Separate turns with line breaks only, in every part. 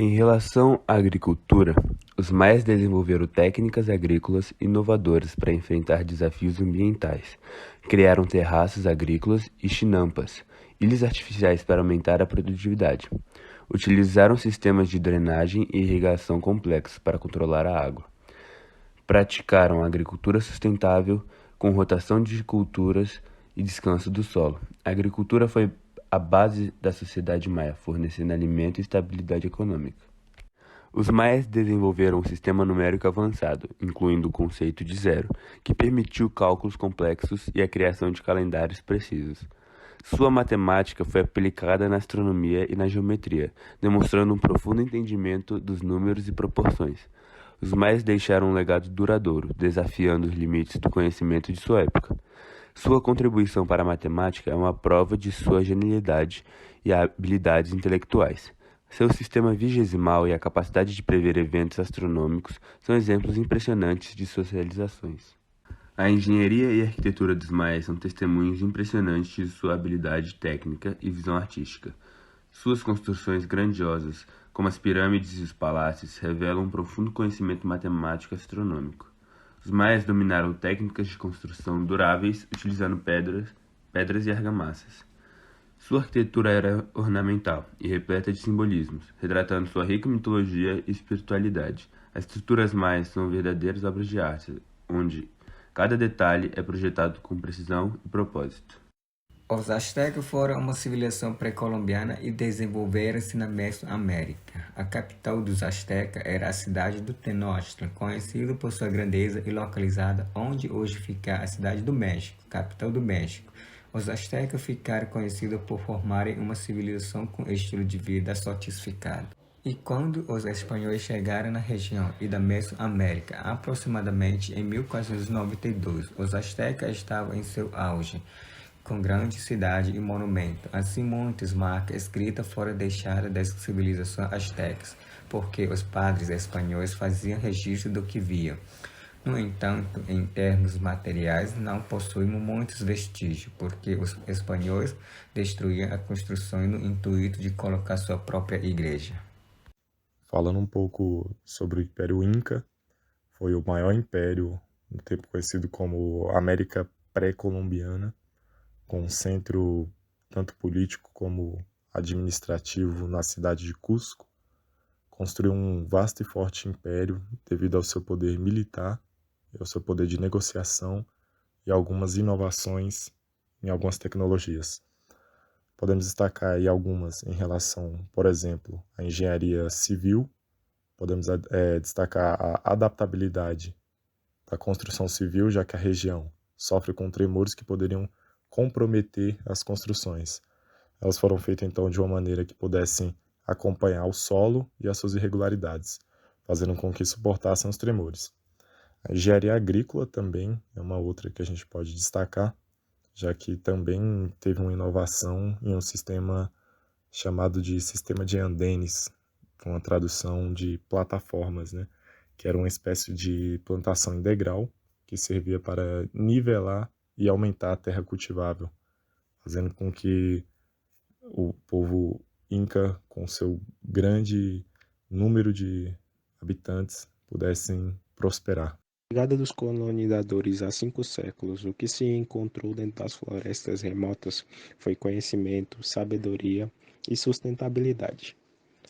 Em relação à agricultura, os maias desenvolveram técnicas agrícolas inovadoras para enfrentar desafios ambientais. Criaram terraços agrícolas e chinampas, ilhas artificiais para aumentar a produtividade. Utilizaram sistemas de drenagem e irrigação complexos para controlar a água. Praticaram agricultura sustentável, com rotação de culturas e descanso do solo. A agricultura foi a base da sociedade maia, fornecendo alimento e estabilidade econômica. Os maias desenvolveram um sistema numérico avançado, incluindo o conceito de zero, que permitiu cálculos complexos e a criação de calendários precisos. Sua matemática foi aplicada na astronomia e na geometria, demonstrando um profundo entendimento dos números e proporções. Os maias deixaram um legado duradouro, desafiando os limites do conhecimento de sua época. Sua contribuição para a matemática é uma prova de sua genialidade e habilidades intelectuais. Seu sistema vigesimal e a capacidade de prever eventos astronômicos são exemplos impressionantes de suas realizações. A engenharia e a arquitetura dos maias são testemunhos impressionantes de sua habilidade técnica e visão artística. Suas construções grandiosas, como as pirâmides e os palácios, revelam um profundo conhecimento matemático e astronômico. Os maias dominaram técnicas de construção duráveis utilizando pedras e argamassas. Sua arquitetura era ornamental e repleta de simbolismos, retratando sua rica mitologia e espiritualidade. As estruturas maias são verdadeiras obras de arte, onde cada detalhe é projetado com precisão e propósito.
Os astecas foram uma civilização pré-colombiana e desenvolveram-se na Mesoamérica. A capital dos astecas era a cidade do Tenochtitlan, conhecida por sua grandeza e localizada onde hoje fica a cidade do México, capital do México. Os astecas ficaram conhecidos por formarem uma civilização com estilo de vida sofistificado. E quando os espanhóis chegaram na região e da Mesoamérica, aproximadamente em 1492, os astecas estavam em seu auge, com grande cidade e monumento. Assim, muitas marcas escritas foram deixadas das civilizações astecas, porque os padres espanhóis faziam registro do que viam. No entanto, em termos materiais, não possuímos muitos vestígios, porque os espanhóis destruíam a construção no intuito de colocar sua própria igreja.
Falando um pouco sobre o Império Inca, foi o maior império no tempo conhecido como América Pré-Colombiana, com um centro tanto político como administrativo na cidade de Cusco. Construiu um vasto e forte império devido ao seu poder militar e ao seu poder de negociação e algumas inovações em algumas tecnologias. Podemos destacar aí algumas em relação, por exemplo, à engenharia civil. Podemos destacar a adaptabilidade da construção civil, já que a região sofre com tremores que poderiam comprometer as construções. Elas foram feitas então de uma maneira que pudessem acompanhar o solo e as suas irregularidades, fazendo com que suportassem os tremores. A engenharia agrícola também é uma outra que a gente pode destacar, já que também teve uma inovação em um sistema chamado de sistema de andenes, com a tradução de plataformas, né? Que era uma espécie de plantação em degrau que servia para nivelar e aumentar a terra cultivável, fazendo com que o povo inca, com seu grande número de habitantes, pudessem prosperar.
Chegada dos colonizadores há 5 séculos, o que se encontrou dentro das florestas remotas foi conhecimento, sabedoria e sustentabilidade.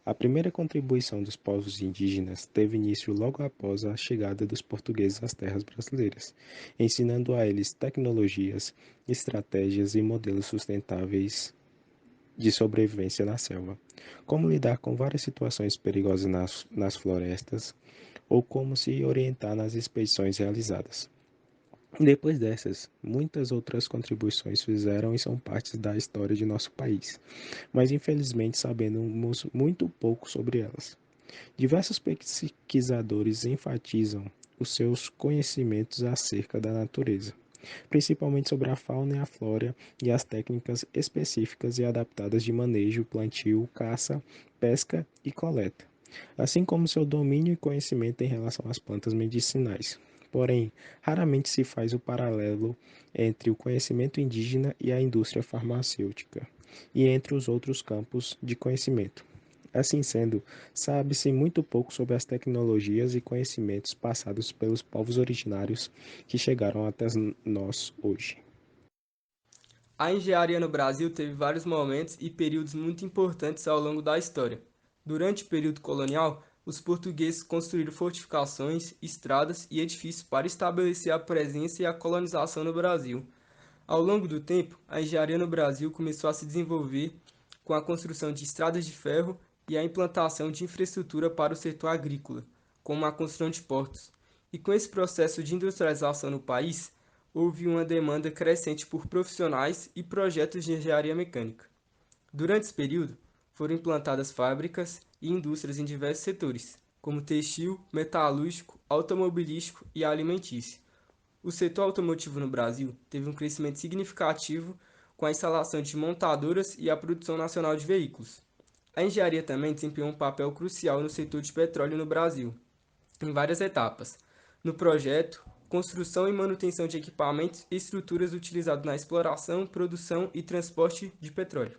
A primeira contribuição dos povos indígenas teve início logo após a chegada dos portugueses às terras brasileiras, ensinando a eles tecnologias, estratégias e modelos sustentáveis de sobrevivência na selva, como lidar com várias situações perigosas nas florestas ou como se orientar nas expedições realizadas. Depois dessas, muitas outras contribuições fizeram e são partes da história de nosso país, mas infelizmente sabemos muito pouco sobre elas. Diversos pesquisadores enfatizam os seus conhecimentos acerca da natureza, principalmente sobre a fauna e a flora e as técnicas específicas e adaptadas de manejo, plantio, caça, pesca e coleta, assim como seu domínio e conhecimento em relação às plantas medicinais. Porém, raramente se faz o paralelo entre o conhecimento indígena e a indústria farmacêutica, e entre os outros campos de conhecimento. Assim sendo, sabe-se muito pouco sobre as tecnologias e conhecimentos passados pelos povos originários que chegaram até nós hoje.
A engenharia no Brasil teve vários momentos e períodos muito importantes ao longo da história. Durante o período colonial, os portugueses construíram fortificações, estradas e edifícios para estabelecer a presença e a colonização no Brasil. Ao longo do tempo, a engenharia no Brasil começou a se desenvolver com a construção de estradas de ferro e a implantação de infraestrutura para o setor agrícola, como a construção de portos. E com esse processo de industrialização no país, houve uma demanda crescente por profissionais e projetos de engenharia mecânica. Durante esse período, foram implantadas fábricas e indústrias em diversos setores, como textil, metalúrgico, automobilístico e alimentício. O setor automotivo no Brasil teve um crescimento significativo com a instalação de montadoras e a produção nacional de veículos. A engenharia também desempenhou um papel crucial no setor de petróleo no Brasil, em várias etapas. No projeto, construção e manutenção de equipamentos e estruturas utilizados na exploração, produção e transporte de petróleo.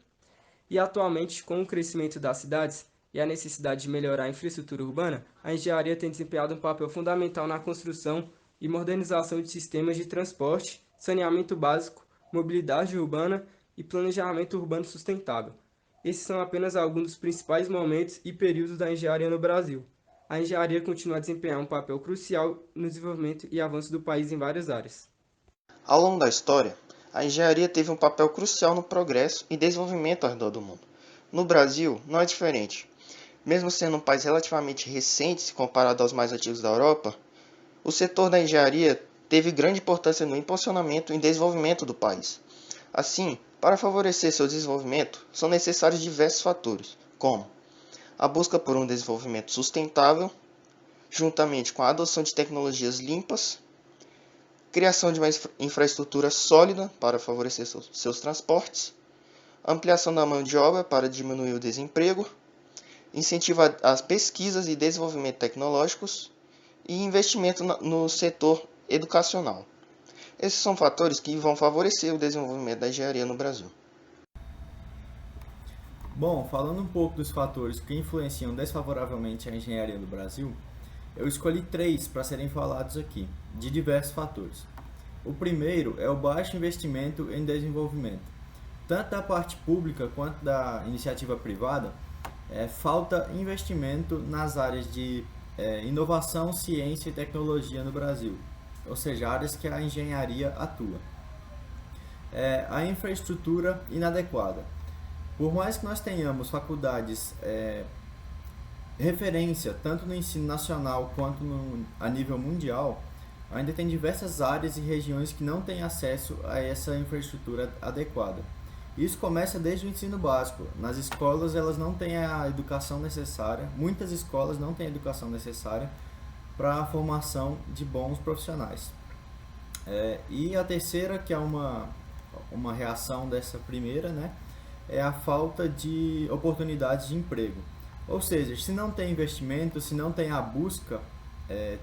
E atualmente, com o crescimento das cidades e a necessidade de melhorar a infraestrutura urbana, a engenharia tem desempenhado um papel fundamental na construção e modernização de sistemas de transporte, saneamento básico, mobilidade urbana e planejamento urbano sustentável. Esses são apenas alguns dos principais momentos e períodos da engenharia no Brasil. A engenharia continua a desempenhar um papel crucial no desenvolvimento e avanço do país em várias áreas.
Ao longo da história, a engenharia teve um papel crucial no progresso e desenvolvimento ao redor do mundo. No Brasil, não é diferente. Mesmo sendo um país relativamente recente se comparado aos mais antigos da Europa, o setor da engenharia teve grande importância no impulsionamento e desenvolvimento do país. Assim, para favorecer seu desenvolvimento, são necessários diversos fatores, como a busca por um desenvolvimento sustentável, juntamente com a adoção de tecnologias limpas, criação de uma infraestrutura sólida para favorecer seus transportes, ampliação da mão de obra para diminuir o desemprego, incentivo às pesquisas e desenvolvimento tecnológicos e investimento no setor educacional. Esses são fatores que vão favorecer o desenvolvimento da engenharia no Brasil.
Bom, falando um pouco dos fatores que influenciam desfavoravelmente a engenharia no Brasil, eu escolhi 3 para serem falados aqui, de diversos fatores. O primeiro é o baixo investimento em desenvolvimento. Tanto da parte pública quanto da iniciativa privada, falta investimento nas áreas de inovação, ciência e tecnologia no Brasil, ou seja, áreas que a engenharia atua. A infraestrutura inadequada. Por mais que nós tenhamos faculdades referência tanto no ensino nacional quanto a nível mundial, ainda tem diversas áreas e regiões que não têm acesso a essa infraestrutura adequada. Isso começa desde o ensino básico. Nas escolas elas não têm a educação necessária, muitas escolas não têm a educação necessária para a formação de bons profissionais. E a terceira, que é uma reação dessa primeira, né, é a falta de oportunidades de emprego. Ou seja, se não tem investimento, se não tem a busca,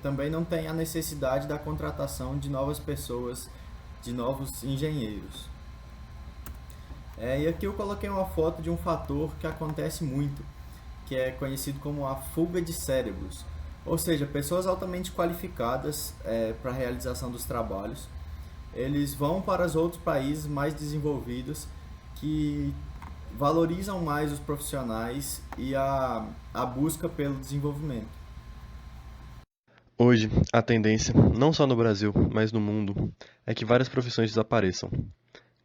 também não tem a necessidade da contratação de novas pessoas, de novos engenheiros. E aqui eu coloquei uma foto de um fator que acontece muito, que é conhecido como a fuga de cérebros. Ou seja, pessoas altamente qualificadas para a realização dos trabalhos, eles vão para os outros países mais desenvolvidos que valorizam mais os profissionais e a busca pelo desenvolvimento.
Hoje, a tendência, não só no Brasil, mas no mundo, é que várias profissões desapareçam,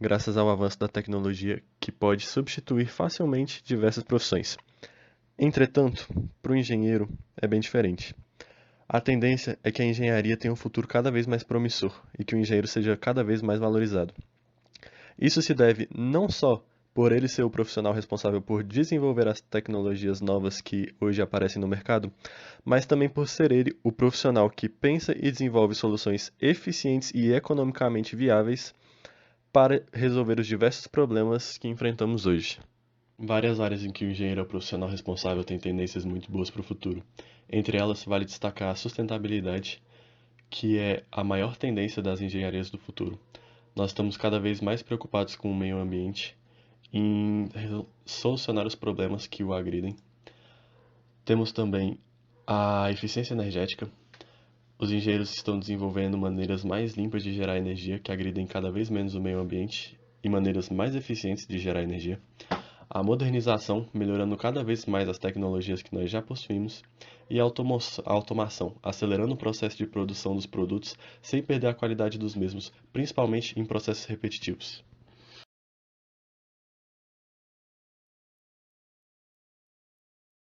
graças ao avanço da tecnologia que pode substituir facilmente diversas profissões. Entretanto, para o engenheiro é bem diferente. A tendência é que a engenharia tenha um futuro cada vez mais promissor e que o engenheiro seja cada vez mais valorizado. Isso se deve não só por ele ser o profissional responsável por desenvolver as tecnologias novas que hoje aparecem no mercado, mas também por ser ele o profissional que pensa e desenvolve soluções eficientes e economicamente viáveis para resolver os diversos problemas que enfrentamos hoje. Várias áreas em que o engenheiro é o profissional responsável têm tendências muito boas para o futuro. Entre elas, vale destacar a sustentabilidade, que é a maior tendência das engenharias do futuro. Nós estamos cada vez mais preocupados com o meio ambiente, em solucionar os problemas que o agridem. Temos também a eficiência energética. Os engenheiros estão desenvolvendo maneiras mais limpas de gerar energia que agridem cada vez menos o meio ambiente e maneiras mais eficientes de gerar energia. A modernização, melhorando cada vez mais as tecnologias que nós já possuímos, e a automação, acelerando o processo de produção dos produtos sem perder a qualidade dos mesmos, principalmente em processos repetitivos.